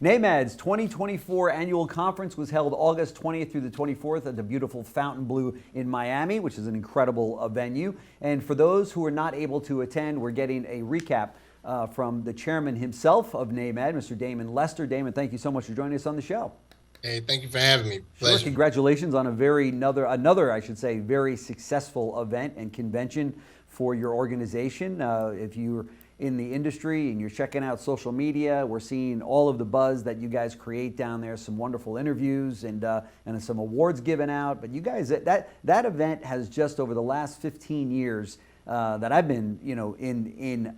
NAMAD's 2024 annual conference was held August 20th through the 24th at the beautiful Fontainebleau in Miami, which is an incredible venue. And for those who are not able to attend, we're getting a recap from the chairman himself of NAMAD, Mr. Damon Lester. Damon, thank you so much for joining us on the show. Hey, thank you for having me. Pleasure. Sure, congratulations on another, I should say, very successful event and convention for your organization. If you're in the industry and you're checking out social media, we're seeing all of the buzz that you guys create down there, some wonderful interviews and some awards given out. But you guys, that event has just over the last 15 years that I've been,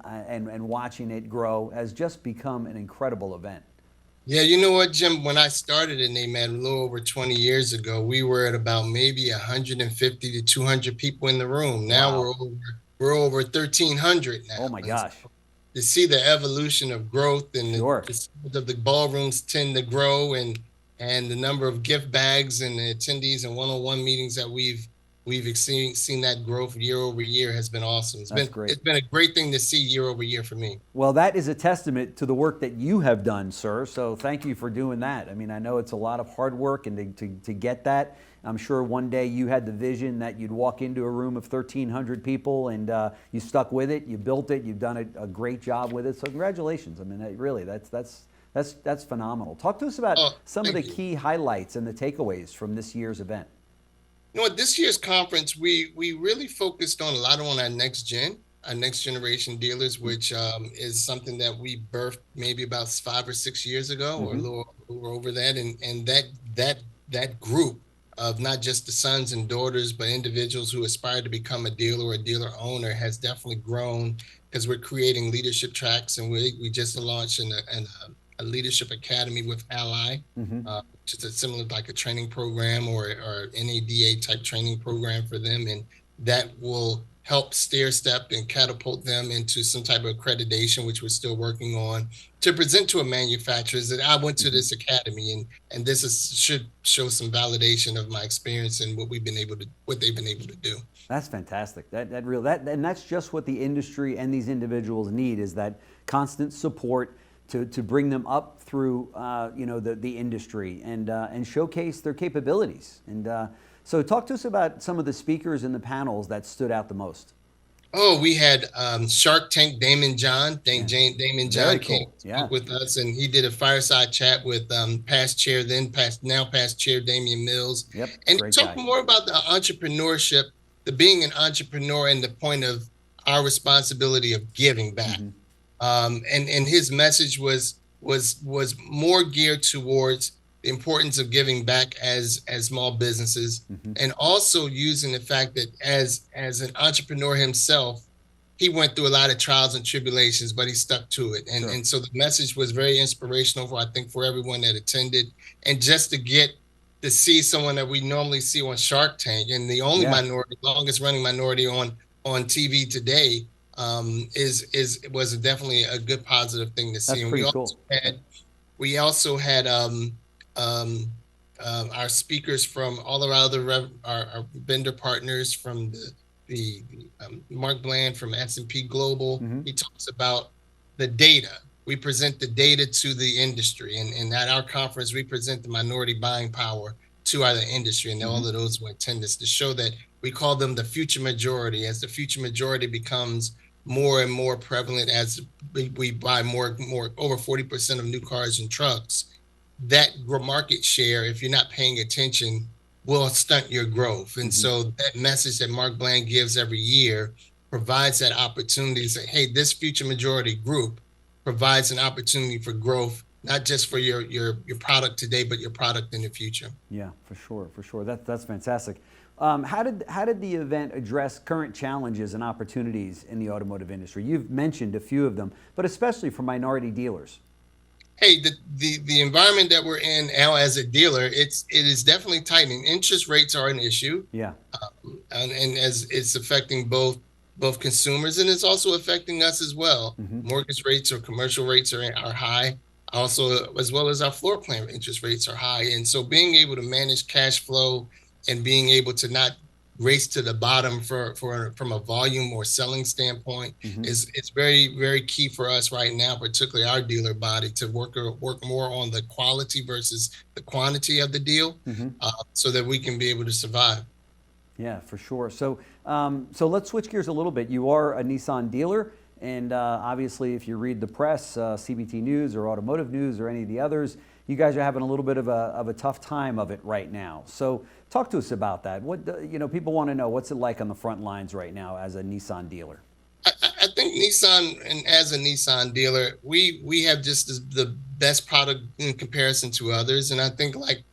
and watching it grow, has just become an incredible event. Yeah, you know what, Jim? When I started at NAMAD a little over 20 years ago, we were at about maybe 150 to 200 people in the room. Now Wow. we're over 1,300 now. Oh my gosh! To see the evolution of growth and Sure. the ballrooms tend to grow, and the number of gift bags and the attendees and one-on-one meetings that we've seen that growth year over year has been awesome. It's been a great thing to see year over year for me. Well, that is a testament to the work that you have done, sir. So thank you for doing that. I mean, I know it's a lot of hard work, and to get that, I'm sure one day you had the vision that you'd walk into a room of 1,300 people, and you stuck with it. You built it. You've done a great job with it. So congratulations. I mean, really, that's phenomenal. Talk to us about some of the key highlights and the takeaways from this year's event. You know what, this year's conference, we really focused on our next generation dealers, which is something that we birthed maybe about 5 or 6 years ago, or a little over that. And that group of not just the sons and daughters, but individuals who aspire to become a dealer or a dealer owner has definitely grown, because we're creating leadership tracks, and we just launched a leadership academy with Ally, which is similar like a training program or NADA type training program for them, and that will help stair step and catapult them into some type of accreditation, which we're still working on, to present to a manufacturer that I went to this academy, and this should show some validation of my experience and what they've been able to do. That's fantastic. And that's just what the industry and these individuals need, is that constant support to bring them up through the industry and showcase their capabilities. And so talk to us about some of the speakers in the panels that stood out the most. Oh, we had Shark Tank Damon John. Damon John came with us, and he did a fireside chat with now past Chair Damian Mills. Yep, and he talked more about the entrepreneurship, the being an entrepreneur, and the point of our responsibility of giving back. And his message was more geared towards the importance of giving back as small businesses, and also using the fact that as an entrepreneur himself, he went through a lot of trials and tribulations, but he stuck to it. And so the message was very inspirational for everyone that attended, and just to get to see someone that we normally see on Shark Tank, and the only longest running minority on TV today, was definitely a good positive thing to see. That's and pretty cool. We also had our speakers from all around our vendor partners, from the Mark Bland from S&P Global. He talks about the data. We present the data to the industry, and at our conference we present the minority buying power to our industry, and all of those who attend this, to show that we call them the future majority. As the future majority becomes more and more prevalent, as we buy more, over 40% of new cars and trucks, that market share, if you're not paying attention, will stunt your growth. And so that message that Mark Bland gives every year provides that opportunity to say, hey, this future majority group provides an opportunity for growth, not just for your product today, but your product in the future. Yeah, for sure. That's fantastic. How did the event address current challenges and opportunities in the automotive industry? You've mentioned a few of them, but especially for minority dealers. Hey, the environment that we're in now as a dealer, it is definitely tightening. Interest rates are an issue. Yeah. And as it's affecting both consumers, and it's also affecting us as well. Mortgage rates or commercial rates are high. Also, as well as our floor plan interest rates are high. And so being able to manage cash flow and being able to not race to the bottom from a volume or selling standpoint. Mm-hmm. It's very, very key for us right now, particularly our dealer body, to work more on the quality versus the quantity of the deal, Mm-hmm. so that we can be able to survive. Yeah, for sure. So, so let's switch gears a little bit. You are a Nissan dealer, and obviously, if you read the press, CBT News or Automotive News or any of the others, you guys are having a little bit of a tough time of it right now. So, talk to us about that. What people want to know, what's it like on the front lines right now as a Nissan dealer? I think Nissan, and as a Nissan dealer, we have just the best product in comparison to others, and I think like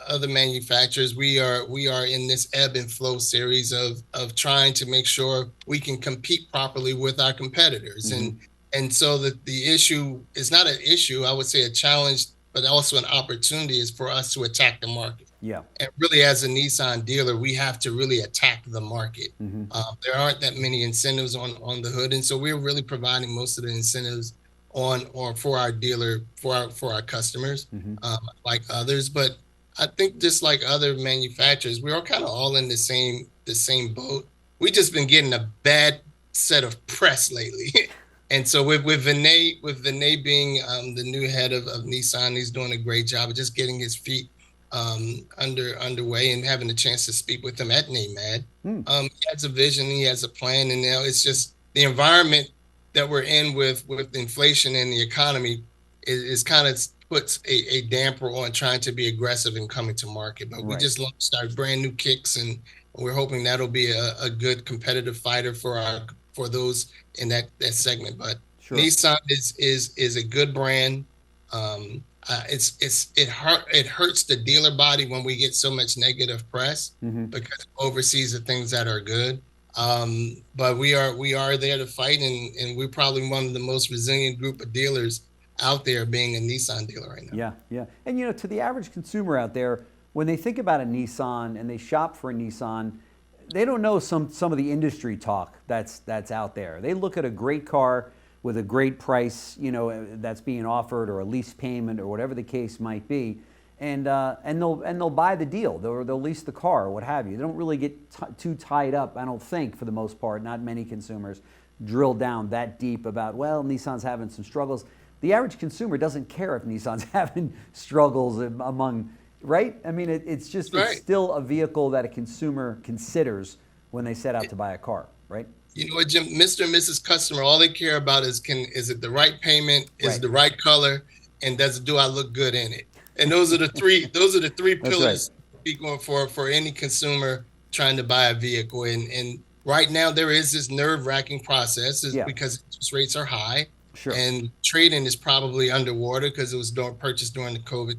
other manufacturers, we are in this ebb and flow series of trying to make sure we can compete properly with our competitors. Mm-hmm. And so that the issue is not an issue, I would say a challenge, but also an opportunity is for us to attack the market. Yeah. And really, as a Nissan dealer, we have to really attack the market. Mm-hmm. There aren't that many incentives on the hood, and so we're really providing most of the incentives on or for our dealer for our customers, Mm-hmm. like others. But I think just like other manufacturers, we're kind of all in the same boat. We just been getting a bad set of press lately. And so with Vinay being the new head of Nissan, he's doing a great job of just getting his feet underway, and having a chance to speak with him at NAMAD. He has a vision, he has a plan, and now it's just the environment that we're in with inflation and the economy is kind of puts a damper on trying to be aggressive and coming to market. But we just launched our brand new kicks, and we're hoping that'll be a good competitive fighter for those in that segment. But sure. Nissan is a good brand. It hurts the dealer body when we get so much negative press, because it oversees the things that are good. But we are there to fight, and we're probably one of the most resilient group of dealers out there, being a Nissan dealer right now. Yeah, yeah. And to the average consumer out there, when they think about a Nissan and they shop for a Nissan, they don't know some of the industry talk that's out there. They look at a great car with a great price, that's being offered, or a lease payment, or whatever the case might be, and they'll buy the deal. They'll lease the car, or what have you. They don't really get too tied up, I don't think, for the most part. Not many consumers drill down that deep about, well, Nissan's having some struggles. The average consumer doesn't care if Nissan's having struggles among, right? I mean, it's just it's still a vehicle that a consumer considers when they set out to buy a car, right? You know what, Jim? Mr. and Mrs. Customer, all they care about is it the right payment, is it the right color, and do I look good in it? And those are the three pillars going for any consumer trying to buy a vehicle. And right now there is this nerve-wracking process because interest rates are high. Sure. And trade-in is probably underwater because it was purchased during the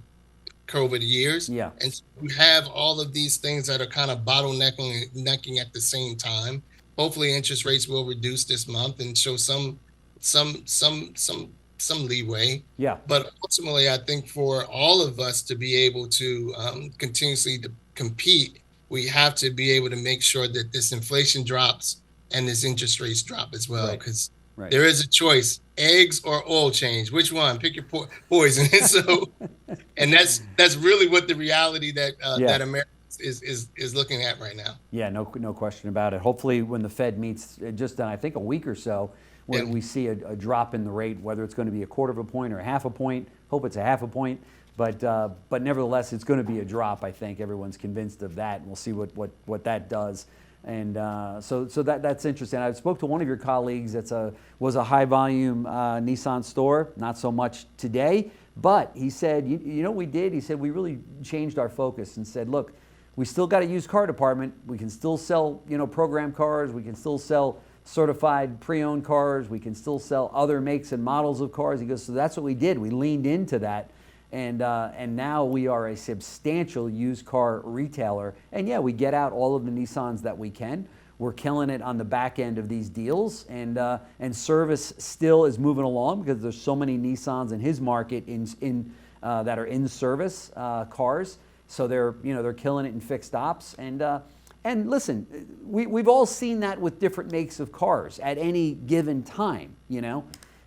COVID years. Yeah. And so we have all of these things that are kind of bottlenecking at the same time. Hopefully interest rates will reduce this month and show some leeway. Yeah. But ultimately, I think for all of us to be able to continuously compete, we have to be able to make sure that this inflation drops and this interest rates drop as well. Because there is a choice: eggs or oil change. Which one? Pick your poison. So, and that's really what the reality that that America is looking at right now. Yeah, no question about it. Hopefully, when the Fed meets just in, I think, a week or so, when we see a drop in the rate, whether it's going to be 1/4 point or 1/2 point. Hope it's 1/2 point, but nevertheless, it's going to be a drop. I think everyone's convinced of that, and we'll see what that does. And so that's interesting. I spoke to one of your colleagues that was a high volume Nissan store. Not so much today, but he said, you know what we did? He said we really changed our focus and said, look, we still got a used car department. We can still sell program cars. We can still sell certified pre-owned cars. We can still sell other makes and models of cars. He goes, so that's what we did. We leaned into that. And now we are a substantial used car retailer. And yeah, we get out all of the Nissans that we can. We're killing it on the back end of these deals, and service still is moving along because there's so many Nissans in his market that are in service cars. So they're killing it in fixed ops. And listen, we've all seen that with different makes of cars at any given time.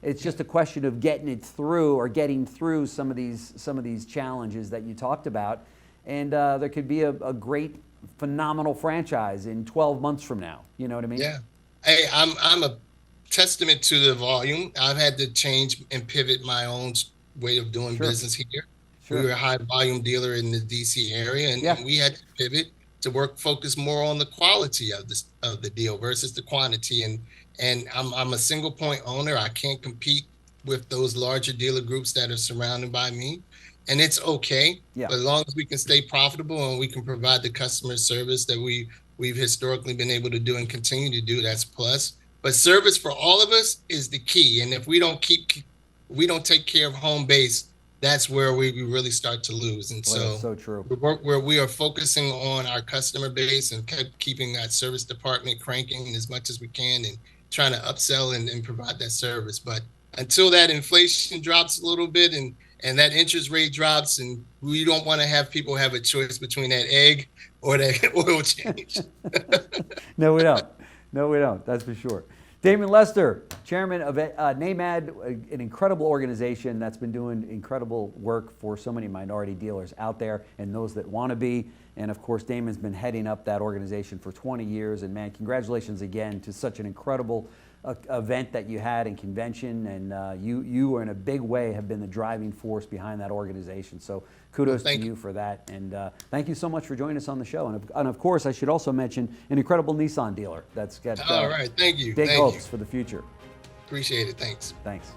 It's just a question of getting through some of these challenges that you talked about, and there could be a great phenomenal franchise in 12 months from now. You know what I mean? Yeah. Hey, I'm a testament to the volume. I've had to change and pivot my own way of doing Sure. business here. Sure. We were a high volume dealer in the DC area, and, Yeah. and we had to pivot to focus more on the quality of the deal versus the quantity. And I'm a single point owner. I can't compete with those larger dealer groups that are surrounded by me. And it's okay. Yeah. But as long as we can stay profitable and we can provide the customer service that we've historically been able to do and continue to do, that's plus. But service for all of us is the key. And if we don't take care of home base, that's where we really start to lose. And Boy, that's so true. where we are focusing on our customer base and keeping that service department cranking as much as we can and trying to upsell and provide that service. But until that inflation drops a little bit and that interest rate drops, and we don't want to have people have a choice between that egg or that oil change. No, we don't. No, we don't. That's for sure. Damon Lester, chairman of NAMAD, an incredible organization that's been doing incredible work for so many minority dealers out there and those that want to be. And of course, Damon's been heading up that organization for 20 years. And man, congratulations again to such an incredible event that you had and convention. And you in a big way have been the driving force behind that organization. So kudos to you for that. And thank you so much for joining us on the show. And of course, I should also mention an incredible Nissan dealer that's got All right. Thank you. big hopes for the future. Appreciate it. Thanks. Thanks.